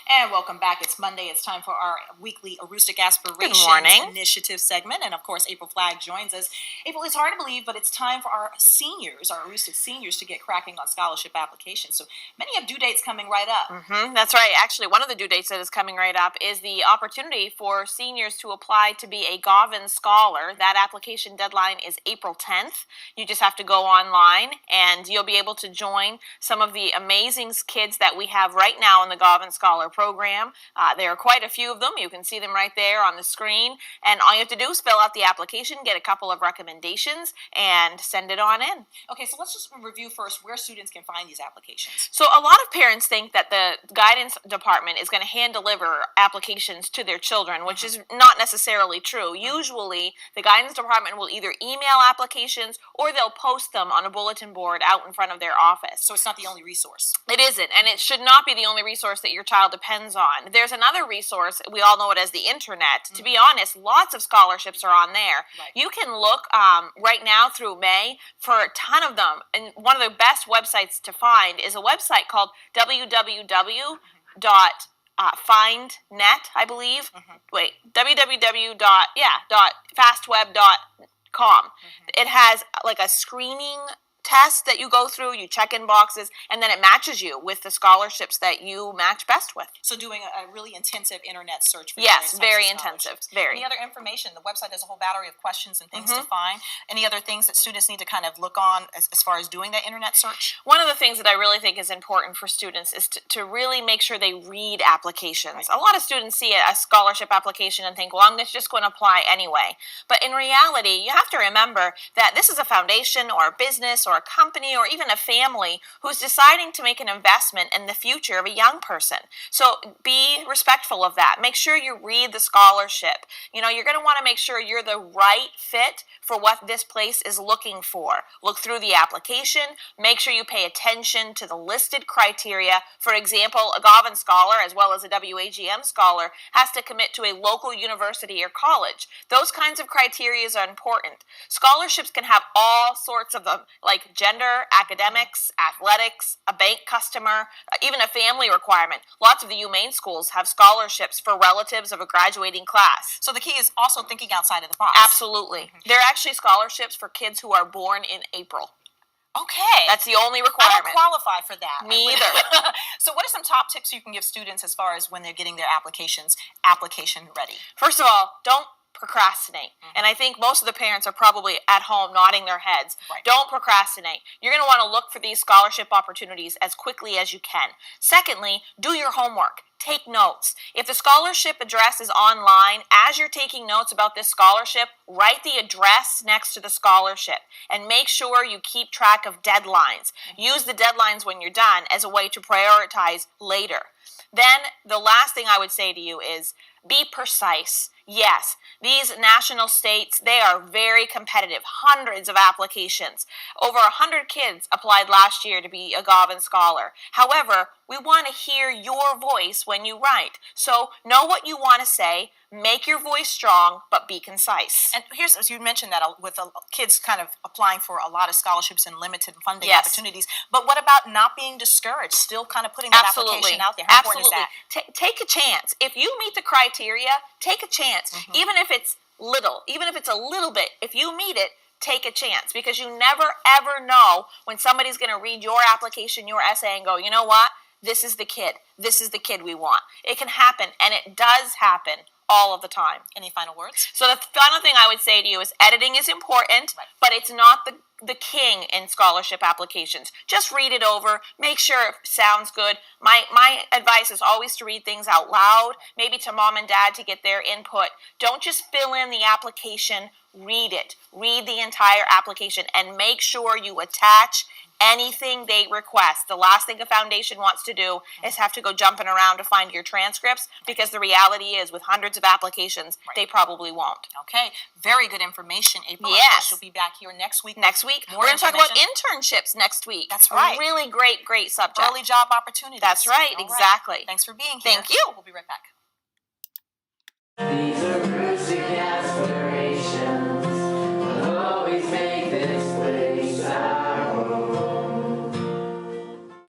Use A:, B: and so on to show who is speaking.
A: And welcome back. It's Monday. It's time for our weekly Aroostook Aspirations Initiative segment. And of course, April Flagg joins us. April, it's hard to believe, but it's time for our seniors, our Aroostook seniors, to get cracking on scholarship applications. So many have due dates coming right up.
B: That's right. Actually, one of the due dates that is coming right up is the opportunity for seniors to apply to be a Govan Scholar. That application deadline is April 10th. You just have to go online and you'll be able to join some of the amazing kids that we have right now in the Govan Scholar program. There are quite a few of them. You can see them right there on the screen. And all you have to do is fill out the application, get a couple of recommendations, and send it on in.
A: Okay, so let's just review first where students can find these applications.
B: So a lot of parents think that the guidance department is going to hand deliver applications to their children, which is not necessarily true. Usually, the guidance department will either email applications or they'll post them on a bulletin board out in front of their office.
A: So it's not the only resource.
B: It isn't, and it should not be the only resource that your child depends on. There's another resource, we all know it as the internet. To be honest, lots of scholarships are on there.
A: Right.
B: You can look right now through May for a ton of them, and one of the best websites to find is a website called www.findnet, I believe. Wait, www.fastweb.com. It has like a screening test that you go through, you check in boxes, and then it matches you with the scholarships that you match best with.
A: So doing a really intensive internet search for
B: Yes, very
A: various types of
B: intensive.
A: scholarships.
B: Very.
A: Any other information? The website has a whole battery of questions and things to find. Any other things that students need to kind of look on as far as doing that internet search?
B: One of the things that I really think is important for students is to really make sure they read applications. A lot of students see a scholarship application and think, well, I'm just going to apply anyway. But in reality, you have to remember that this is a foundation or a business or a company or even a family who's deciding to make an investment in the future of a young person. So be respectful of that. Make sure you read the scholarship. You know, you're going to want to make sure you're the right fit for what this place is looking for. Look through the application. Make sure you pay attention to the listed criteria. For example, a Govan Scholar as well as a WAGM Scholar has to commit to a local university or college. Those kinds of criteria are important. Scholarships can have all sorts of them, like gender, academics, athletics, a bank customer, even a family requirement. Lots of the UMaine schools have scholarships for relatives of a graduating class.
A: So the key is also thinking outside of the box.
B: Absolutely. There are actually scholarships for kids who are born in April.
A: Okay.
B: That's the only requirement.
A: I don't qualify for that.
B: Me either.
A: So what are some top tips you can give students as far as when they're getting their application ready?
B: First of all, don't procrastinate. And I think most of the parents are probably at home nodding their heads.
A: Right.
B: Don't procrastinate. You're going to want to look for these scholarship opportunities as quickly as you can. Secondly, do your homework. Take notes. If the scholarship address is online, as you're taking notes about this scholarship, write the address next to the scholarship and make sure you keep track of deadlines. Use the deadlines when you're done as a way to prioritize later. Then the last thing I would say to you is be precise. Yes, these national states, they are very competitive. Hundreds of applications. Over 100 kids applied last year to be a Govan Scholar. However, we want to hear your voice when you write. So know what you want to say, make your voice strong, but be concise.
A: And here's, as you mentioned that with kids kind of applying for a lot of scholarships and limited funding
B: Yes.
A: opportunities, but what about not being discouraged, still kind of putting that application out there? How important is that?
B: Take a chance. If you meet the criteria, take a chance. Even if it's little, even if it's a little bit, if you meet it, take a chance, because you never ever know when somebody's going to read your application, your essay, and go, you know what? This is the kid. This is the kid we want. It can happen, and it does happen all of the time.
A: Any final words?
B: So the final thing I would say to you is editing is important, but it's not the king in scholarship applications. Just read it over. Make sure it sounds good. My advice is always to read things out loud, maybe to mom and dad to get their input. Don't just fill in the application. Read it. Read the entire application and make sure you attach anything they request. The last thing a foundation wants to do is have to go jumping around to find your transcripts, because the reality is with hundreds of applications, they probably won't.
A: Okay, very good information, April.
B: Yes.
A: She'll be back here next week.
B: We're going to talk about internships next week.
A: That's right.
B: A really great subject.
A: Early job opportunities.
B: That's right,
A: All
B: exactly.
A: Thanks for being here.
B: Thank you.
A: We'll be right back.